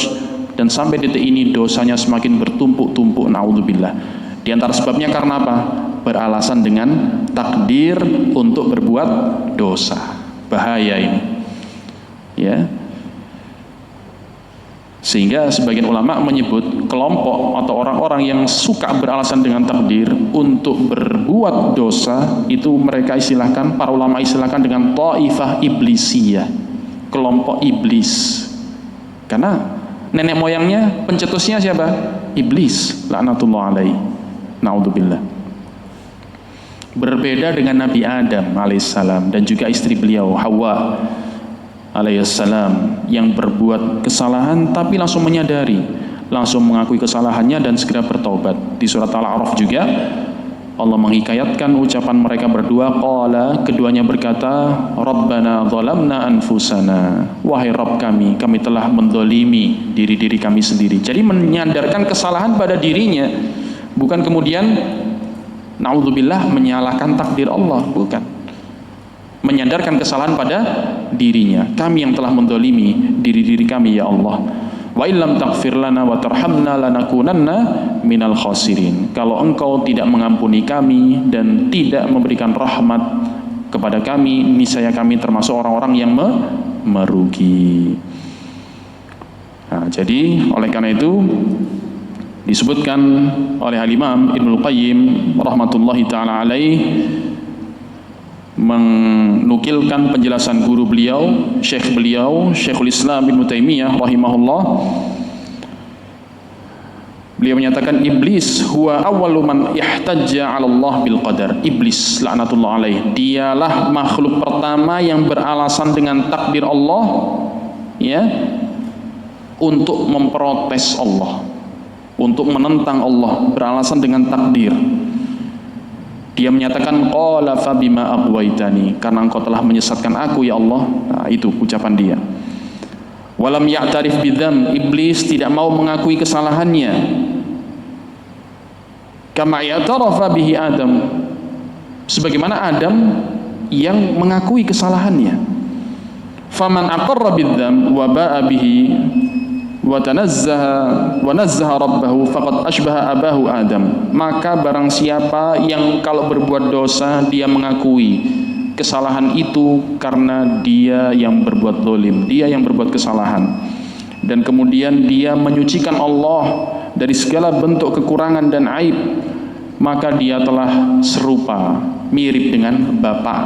dan sampai detik ini dosanya semakin bertumpuk-tumpuk, naudzubillah. Di antara sebabnya karena apa? Beralasan dengan takdir untuk berbuat dosa. Bahaya ini, ya. Sehingga sebagian ulama menyebut kelompok atau orang-orang yang suka beralasan dengan takdir untuk berbuat dosa, itu mereka istilahkan, para ulama istilahkan dengan taifah iblisiyah, kelompok iblis. Karena nenek moyangnya pencetusnya siapa? Iblis, laknatullah alaihi, naudzubillah. Berbeda dengan Nabi Adam alaihissalam dan juga istri beliau Hawa alaihissalam, yang berbuat kesalahan tapi langsung menyadari, langsung mengakui kesalahannya dan segera bertobat. Di surat Al-A'raf juga Allah menghikayatkan ucapan mereka berdua. Qala, keduanya berkata, Rabbana zalamna anfusana, wahai Rabb kami telah mendolimi diri-diri kami sendiri. Jadi menyandarkan kesalahan pada dirinya, bukan kemudian naudzubillah menyalahkan takdir Allah, bukan. Menyandarkan kesalahan pada dirinya. Kami yang telah mendolimi diri-diri kami ya Allah. Wa illam taghfir lana wa tarhamna lanakunanna minal khasirin. Kalau engkau tidak mengampuni kami dan tidak memberikan rahmat kepada kami, niscaya kami termasuk orang-orang yang merugi. Nah, jadi oleh karena itu disebutkan oleh Al-Imam Ibnul Qayyim rahmatullahi taala alaih, menukilkan penjelasan guru beliau, Syekhul Islam Ibnu Taimiyah rahimahullah. Beliau menyatakan iblis huwa awwalu man ihtajja 'ala Allah bil qadar. Iblis laknatullah alaih, dialah makhluk pertama yang beralasan dengan takdir Allah, ya, untuk memprotes Allah, untuk menentang Allah, beralasan dengan takdir. Dia menyatakan qala fa bima aghwaytani, karena engkau telah menyesatkan aku ya Allah. Nah, itu ucapan dia. Walam ya'tarif bidzam, iblis tidak mau mengakui kesalahannya. Kama ya'tarafa bihi Adam, sebagaimana Adam yang mengakui kesalahannya. Faman aqarra bidzam wa ba'a bihi wa nazzaha rabbahu faqad ashbaha abahu Adam. Maka barang siapa yang kalau berbuat dosa dia mengakui kesalahan itu karena dia yang berbuat zalim, dia yang berbuat kesalahan, dan kemudian dia menyucikan Allah dari segala bentuk kekurangan dan aib, maka dia telah serupa, mirip dengan bapak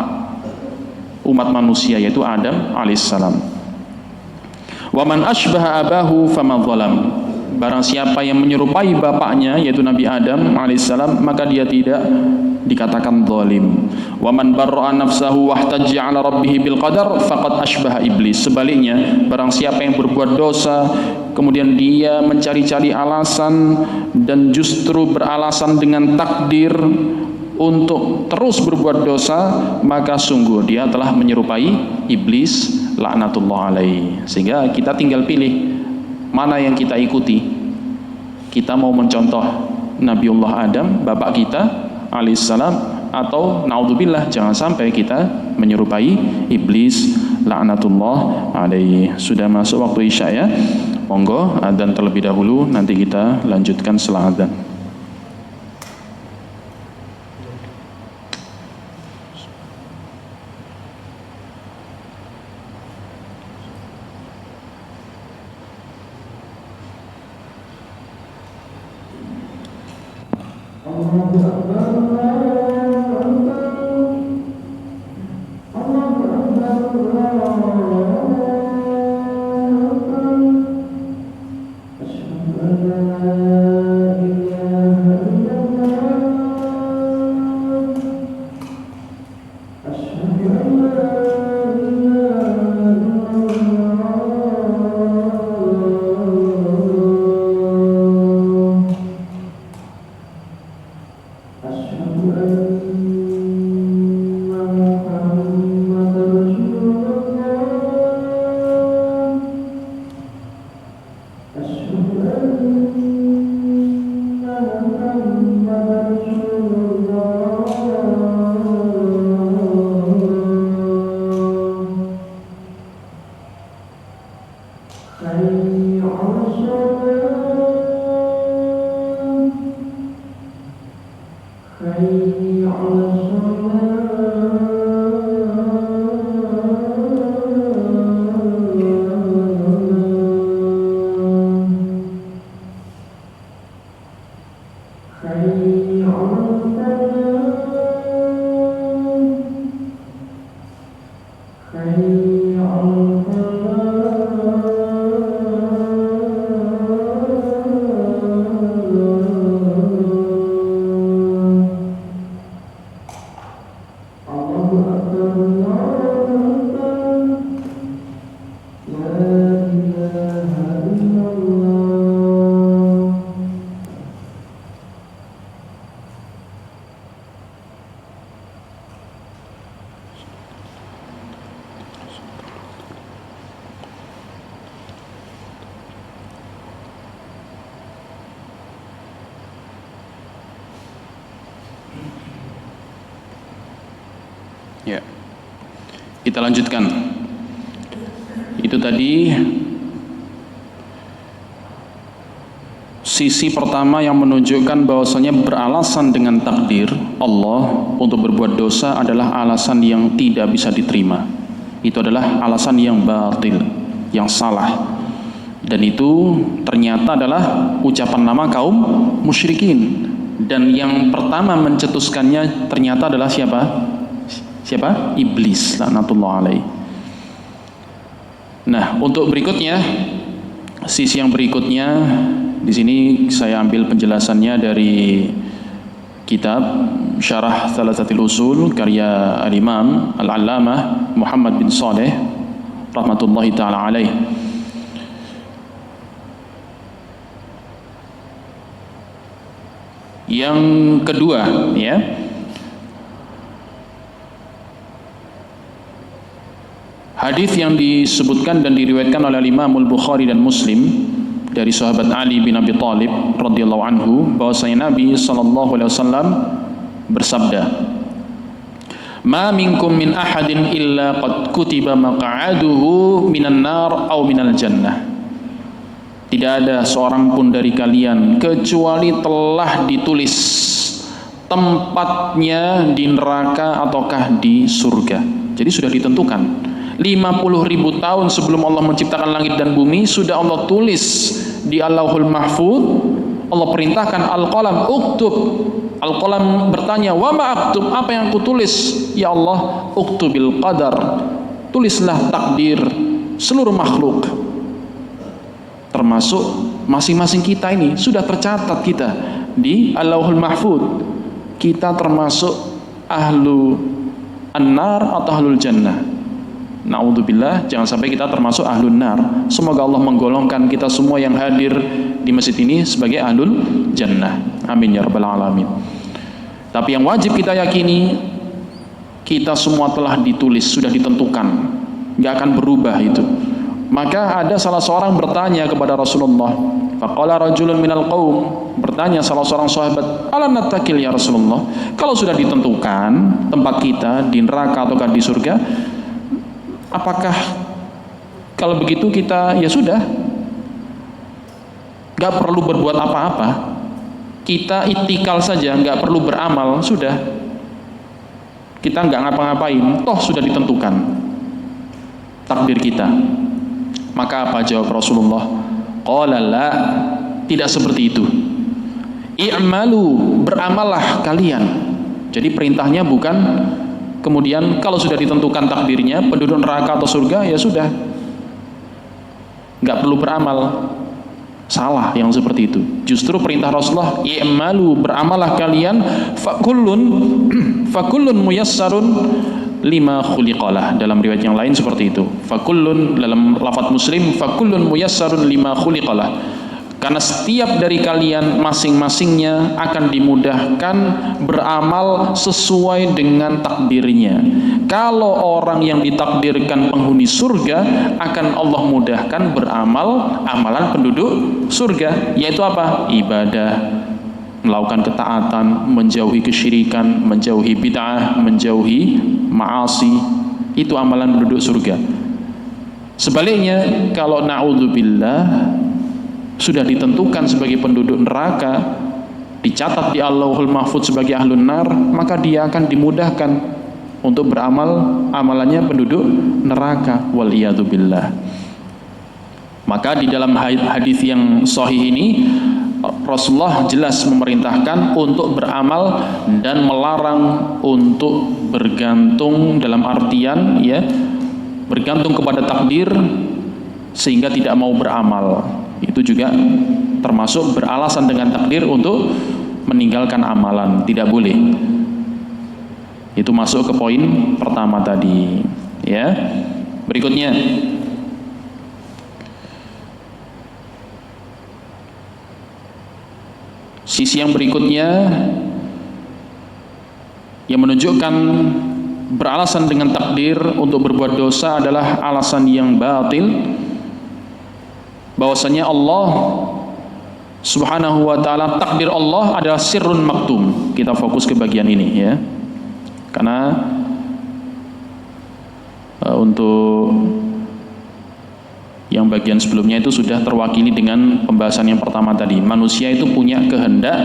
umat manusia, yaitu Adam alaihissalam. Wa man asbaha abahu fama zalam. Barang siapa yang menyerupai bapaknya, yaitu Nabi Adam alaihissalam, maka dia tidak dikatakan zalim. Wa man barra'a nafsahu wahtajja 'ala rabbih bil qadar faqad asbaha iblis. Sebaliknya, barang siapa yang berbuat dosa kemudian dia mencari-cari alasan dan justru beralasan dengan takdir untuk terus berbuat dosa, maka sungguh dia telah menyerupai iblis laknatullah alaihi. Sehingga kita tinggal pilih mana yang kita ikuti. Kita mau mencontoh Nabiullah Adam, bapak kita alaihissalam, atau naudzubillah jangan sampai kita menyerupai iblis laknatullah alaihi. Sudah masuk waktu Isya ya. Monggo adzan terlebih dahulu, nanti kita lanjutkan setelah adzan. Ya. Kita lanjutkan. Itu tadi sisi pertama yang menunjukkan bahwasanya beralasan dengan takdir Allah untuk berbuat dosa adalah alasan yang tidak bisa diterima. Itu adalah alasan yang batil, yang salah. Dan itu ternyata adalah ucapan nama kaum musyrikin. Dan yang pertama mencetuskannya ternyata adalah siapa? Siapa? Iblis, laknatullah alaih. Nah, untuk berikutnya, sisi yang berikutnya, di sini saya ambil penjelasannya dari kitab Syarah Thalathatil Usul karya Al-Imam Al-Allamah Muhammad bin Saleh rahmatullahi taala alaih. Yang kedua, ya, hadis yang disebutkan dan diriwayatkan oleh Imam Al-Bukhari dan Muslim dari sahabat Ali bin Abi Thalib radhiyallahu anhu bahwasanya Nabi sallallahu alaihi wasallam bersabda, "Ma minkum min ahadin illa qad kutiba maq'aduhu minan nar aw minal jannah." Tidak ada seorang pun dari kalian kecuali telah ditulis tempatnya di neraka ataukah di surga. Jadi sudah ditentukan. 50.000 tahun sebelum Allah menciptakan langit dan bumi sudah Allah tulis di Allahul Mahfuz. Allah perintahkan Al-Qalam uktub. Al-Qalam bertanya, "Wa ma aktub?" Apa yang aku tulis? Ya Allah, uktubil qadar. Tulislah takdir seluruh makhluk. Termasuk masing-masing kita ini sudah tercatat kita di Allahul Mahfuz. Kita termasuk ahlu an-nar atau ahlul jannah. Na'udzubillah, jangan sampai kita termasuk ahlun nar. Semoga Allah menggolongkan kita semua yang hadir di masjid ini sebagai ahlul jannah. Amin ya rabbal alamin. Tapi yang wajib kita yakini, kita semua telah ditulis, sudah ditentukan, nggak akan berubah itu. Maka ada salah seorang bertanya kepada Rasulullah. Faqala rajulun minal qaum, bertanya salah seorang sahabat, "Ala natakil ya Rasulullah? Kalau sudah ditentukan tempat kita di neraka ataukah di surga, apakah kalau begitu kita ya sudah nggak perlu berbuat apa-apa, kita itikal saja, nggak perlu beramal, sudah kita nggak ngapa-ngapain, toh sudah ditentukan takdir kita." Maka apa jawab Rasulullah? Qala la, tidak seperti itu. I'malu, beramallah kalian. Jadi perintahnya bukan kemudian kalau sudah ditentukan takdirnya penduduk neraka atau surga ya sudah, nggak perlu beramal. Salah yang seperti itu. Justru perintah Rasulullah, i'malu, beramallah kalian, fakullun muyassarun lima khuliqalah. Dalam riwayat yang lain seperti itu. Fakullun, dalam lafaz Muslim, fakullun muyassarun lima khuliqalah. Karena setiap dari kalian masing-masingnya akan dimudahkan beramal sesuai dengan takdirnya. Kalau orang yang ditakdirkan penghuni surga, akan Allah mudahkan beramal amalan penduduk surga, yaitu apa? Ibadah, melakukan ketaatan, menjauhi kesyirikan, menjauhi bid'ah, menjauhi ma'asi. Itu amalan penduduk surga. Sebaliknya, kalau na'udzubillah sudah ditentukan sebagai penduduk neraka, dicatat di Allahul Mahfuz sebagai ahlun nar, maka dia akan dimudahkan untuk beramal amalannya penduduk neraka, waliyadzubillah. Maka di dalam hadis yang sahih ini Rasulullah jelas memerintahkan untuk beramal dan melarang untuk bergantung, dalam artian ya bergantung kepada takdir sehingga tidak mau beramal. Itu juga termasuk beralasan dengan takdir untuk meninggalkan amalan, tidak boleh. Itu masuk ke poin pertama tadi, ya. Berikutnya, sisi yang berikutnya yang menunjukkan beralasan dengan takdir untuk berbuat dosa adalah alasan yang batil. Bahwasanya Allah Subhanahu wa ta'ala, takdir Allah adalah sirrun maktum. Kita fokus ke bagian ini ya. Karena untuk yang bagian sebelumnya itu sudah terwakili dengan pembahasan yang pertama tadi. Manusia itu punya kehendak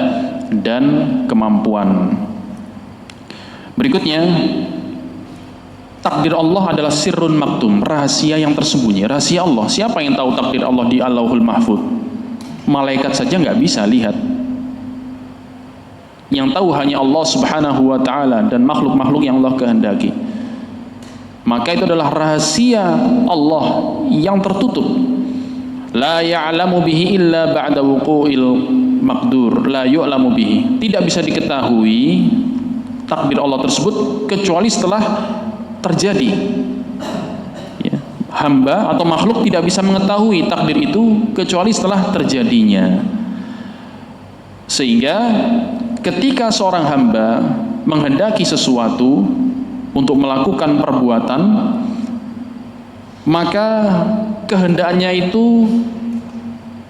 dan kemampuan. Berikutnya, takdir Allah adalah sirrun maktum, rahasia yang tersembunyi, rahasia Allah. Siapa yang tahu takdir Allah di Allahul Mahfuz? Malaikat saja nggak bisa lihat. Yang tahu hanya Allah Subhanahu wa ta'ala dan makhluk-makhluk yang Allah kehendaki. Maka itu adalah rahasia Allah yang tertutup. La ya'lamu bihi illa ba'da wuqu'il maqdur. La yu'lamu bihi. Tidak bisa diketahui takdir Allah tersebut kecuali setelah terjadi. Ya. Hamba atau makhluk tidak bisa mengetahui takdir itu kecuali setelah terjadinya. Sehingga ketika seorang hamba menghendaki sesuatu untuk melakukan perbuatan, maka kehendaknya itu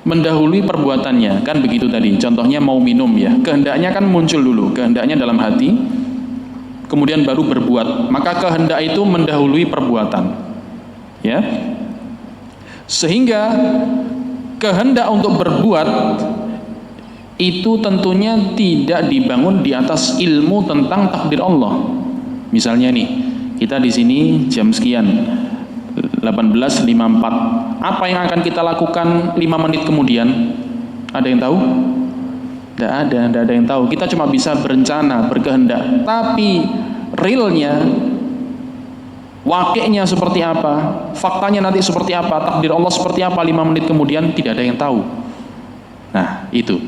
mendahului perbuatannya, kan begitu tadi. Contohnya mau minum ya, kehendaknya kan muncul dulu, kehendaknya dalam hati, kemudian baru berbuat. Maka kehendak itu mendahului perbuatan, ya. Sehingga kehendak untuk berbuat itu tentunya tidak dibangun di atas ilmu tentang takdir Allah. Misalnya nih, kita di sini jam sekian 18.54. Apa yang akan kita lakukan 5 menit kemudian? Ada yang tahu? Tidak ada yang tahu. Kita cuma bisa berencana, berkehendak. Tapi realnya, wakilnya seperti apa, faktanya nanti seperti apa, takdir Allah seperti apa 5 menit kemudian, tidak ada yang tahu. Nah, itu.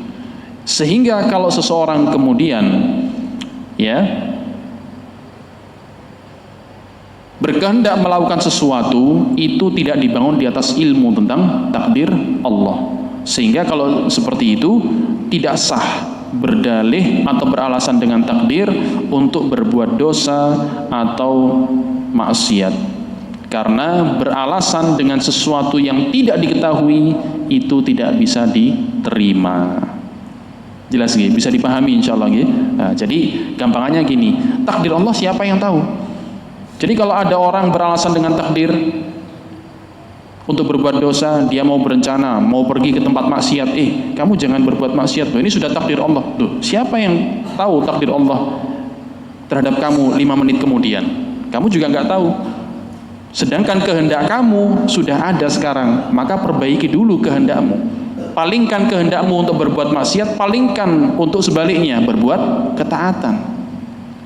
Sehingga kalau seseorang kemudian ya berkehendak melakukan sesuatu, itu tidak dibangun di atas ilmu tentang takdir Allah. Sehingga kalau seperti itu tidak sah berdalih atau beralasan dengan takdir untuk berbuat dosa atau maksiat. Karena beralasan dengan sesuatu yang tidak diketahui itu tidak bisa diterima. Jelas gini, bisa dipahami insyaallah gini. Nah, jadi gampangannya gini, takdir Allah siapa yang tahu? Jadi kalau ada orang beralasan dengan takdir untuk berbuat dosa, dia mau berencana, mau pergi ke tempat maksiat, kamu jangan berbuat maksiat, ini sudah takdir Allah. Tuh, siapa yang tahu takdir Allah terhadap kamu 5 menit kemudian? Kamu juga nggak tahu. Sedangkan kehendak kamu sudah ada sekarang, maka perbaiki dulu kehendakmu. Palingkan kehendakmu untuk berbuat maksiat, palingkan untuk sebaliknya berbuat ketaatan.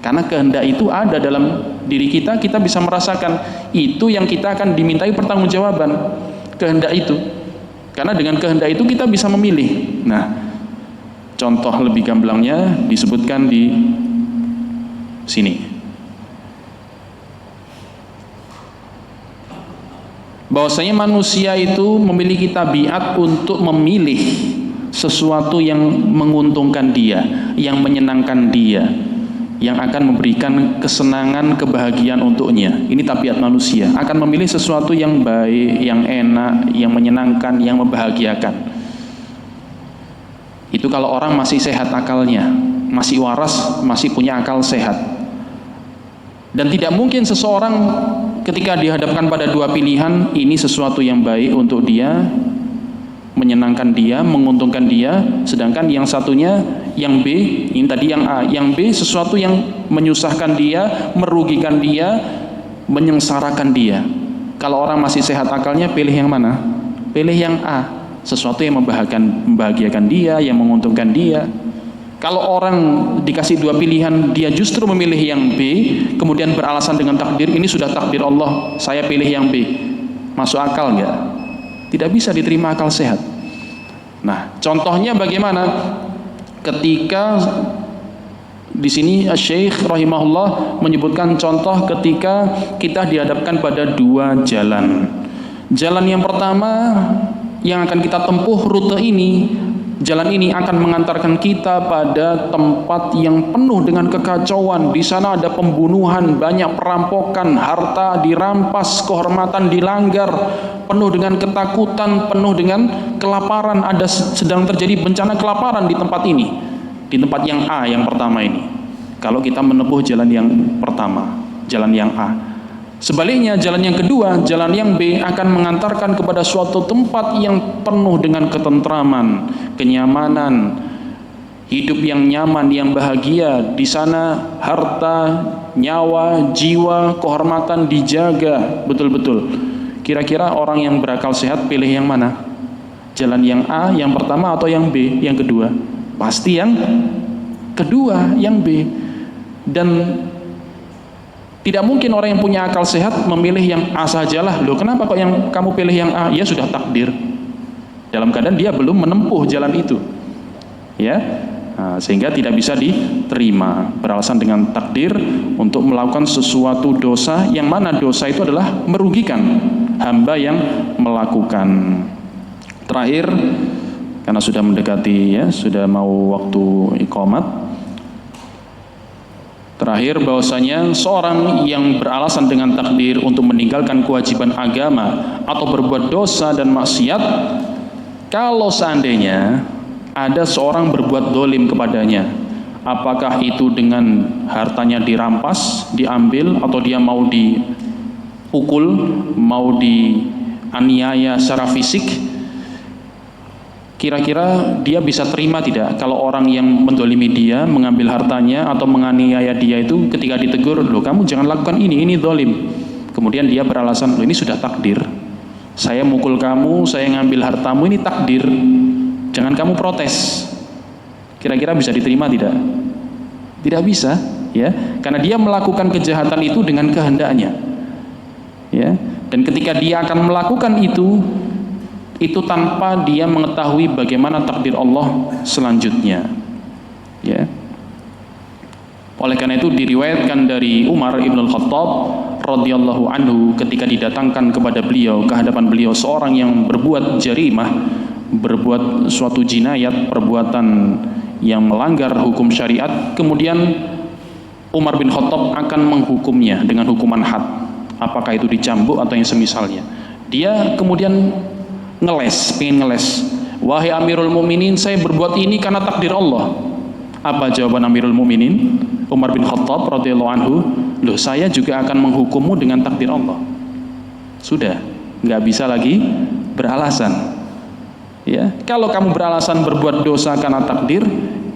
Karena kehendak itu ada dalam diri kita, kita bisa merasakan itu yang kita akan dimintai pertanggungjawaban, kehendak itu. Karena dengan kehendak itu kita bisa memilih. Nah, contoh lebih gamblangnya disebutkan di sini. Bahwasanya manusia itu memiliki tabiat untuk memilih sesuatu yang menguntungkan dia, yang menyenangkan dia, yang akan memberikan kesenangan, kebahagiaan untuknya. Ini tabiat manusia, akan memilih sesuatu yang baik, yang enak, yang menyenangkan, yang membahagiakan. Itu kalau orang masih sehat akalnya, masih waras, masih punya akal sehat. Dan tidak mungkin seseorang ketika dihadapkan pada dua pilihan, ini sesuatu yang baik untuk dia, menyenangkan dia, menguntungkan dia, sedangkan yang satunya, yang B, ini tadi yang A, yang B sesuatu yang menyusahkan dia, merugikan dia, menyengsarakan dia. Kalau orang masih sehat akalnya, pilih yang mana? Pilih yang A, sesuatu yang membahagiakan dia, yang menguntungkan dia. Kalau orang dikasih dua pilihan, dia justru memilih yang B, kemudian beralasan dengan takdir, ini sudah takdir Allah, saya pilih yang B. Masuk akal nggak? Tidak bisa diterima akal sehat. Nah, contohnya bagaimana? Ketika di sini Syekh rahimahullah menyebutkan contoh ketika kita dihadapkan pada dua jalan. Jalan yang pertama yang akan kita tempuh, rute ini, jalan ini akan mengantarkan kita pada tempat yang penuh dengan kekacauan. Di sana ada pembunuhan, banyak perampokan, harta dirampas, kehormatan dilanggar, penuh dengan ketakutan, penuh dengan kelaparan. Ada sedang terjadi bencana kelaparan di tempat ini, di tempat yang A, yang pertama ini. Kalau kita menempuh jalan yang pertama, jalan yang A. Sebaliknya, jalan yang kedua, jalan yang B akan mengantarkan kepada suatu tempat yang penuh dengan ketentraman, kenyamanan, hidup yang nyaman, yang bahagia. Di sana harta, nyawa, jiwa, kehormatan dijaga betul-betul. Kira-kira orang yang berakal sehat pilih yang mana? Jalan yang A, yang pertama, atau yang B, yang kedua? Pasti yang kedua, yang B. Dan tidak mungkin orang yang punya akal sehat memilih yang A sajalah. Loh, kenapa kok yang kamu pilih yang A? Ya sudah takdir. Dalam keadaan dia belum menempuh jalan itu. Ya. Nah, sehingga tidak bisa diterima beralasan dengan takdir untuk melakukan sesuatu dosa, yang mana dosa itu adalah merugikan hamba yang melakukan. Terakhir, karena sudah mendekati ya, sudah mau waktu iqamat. Terakhir, bahwasanya seorang yang beralasan dengan takdir untuk meninggalkan kewajiban agama atau berbuat dosa dan maksiat, kalau seandainya ada seorang berbuat dolim kepadanya, apakah itu dengan hartanya dirampas, diambil, atau dia mau dipukul, mau dianiaya secara fisik, kira-kira dia bisa terima tidak kalau orang yang mendolimi dia, mengambil hartanya atau menganiaya dia itu ketika ditegur, loh kamu jangan lakukan ini dolim. Kemudian dia beralasan, loh ini sudah takdir, saya mukul kamu, saya ngambil hartamu, ini takdir, jangan kamu protes. Kira-kira bisa diterima tidak? Tidak bisa, ya, karena dia melakukan kejahatan itu dengan kehendaknya, ya. Dan ketika dia akan melakukan itu tanpa dia mengetahui bagaimana takdir Allah selanjutnya, ya. Oleh karena itu diriwayatkan dari Umar ibn Khattab radhiyallahu anhu, ketika didatangkan kepada beliau, ke hadapan beliau, seorang yang berbuat jarimah, berbuat suatu jinayat, perbuatan yang melanggar hukum syariat, kemudian Umar bin Khattab akan menghukumnya dengan hukuman had, apakah itu dicambuk atau yang semisalnya. Dia kemudian pengen ngeles, wahai Amirul Mukminin, saya berbuat ini karena takdir Allah. Apa jawaban Amirul Mukminin Umar bin Khattab radhiyallahu anhu? Loh, saya juga akan menghukummu dengan takdir Allah. Sudah, nggak bisa lagi beralasan, ya. Kalau kamu beralasan berbuat dosa karena takdir,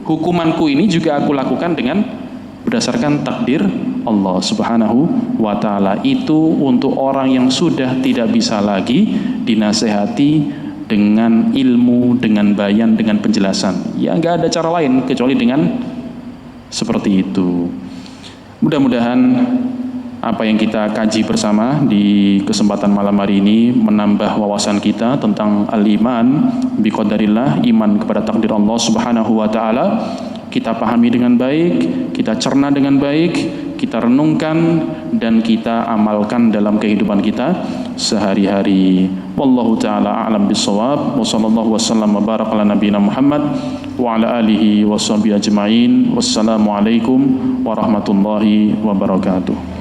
hukumanku ini juga aku lakukan dengan berdasarkan takdir Allah subhanahu wa ta'ala. Itu untuk orang yang sudah tidak bisa lagi dinasehati dengan ilmu, dengan bayan, dengan penjelasan. Ya nggak ada cara lain kecuali dengan seperti itu. Mudah-mudahan apa yang kita kaji bersama di kesempatan malam hari ini menambah wawasan kita tentang al-iman biqadarillah, iman kepada takdir Allah subhanahu wa ta'ala. Kita pahami dengan baik, kita cerna dengan baik, kita renungkan, dan kita amalkan dalam kehidupan kita sehari-hari. Wallahu ta'ala a'lam bissawab. Wa sallallahu wasallam wa baraka ala nabiyina Muhammad wa ala alihi wa sahbihi ajma'in. Wassalamualaikum warahmatullahi wabarakatuh.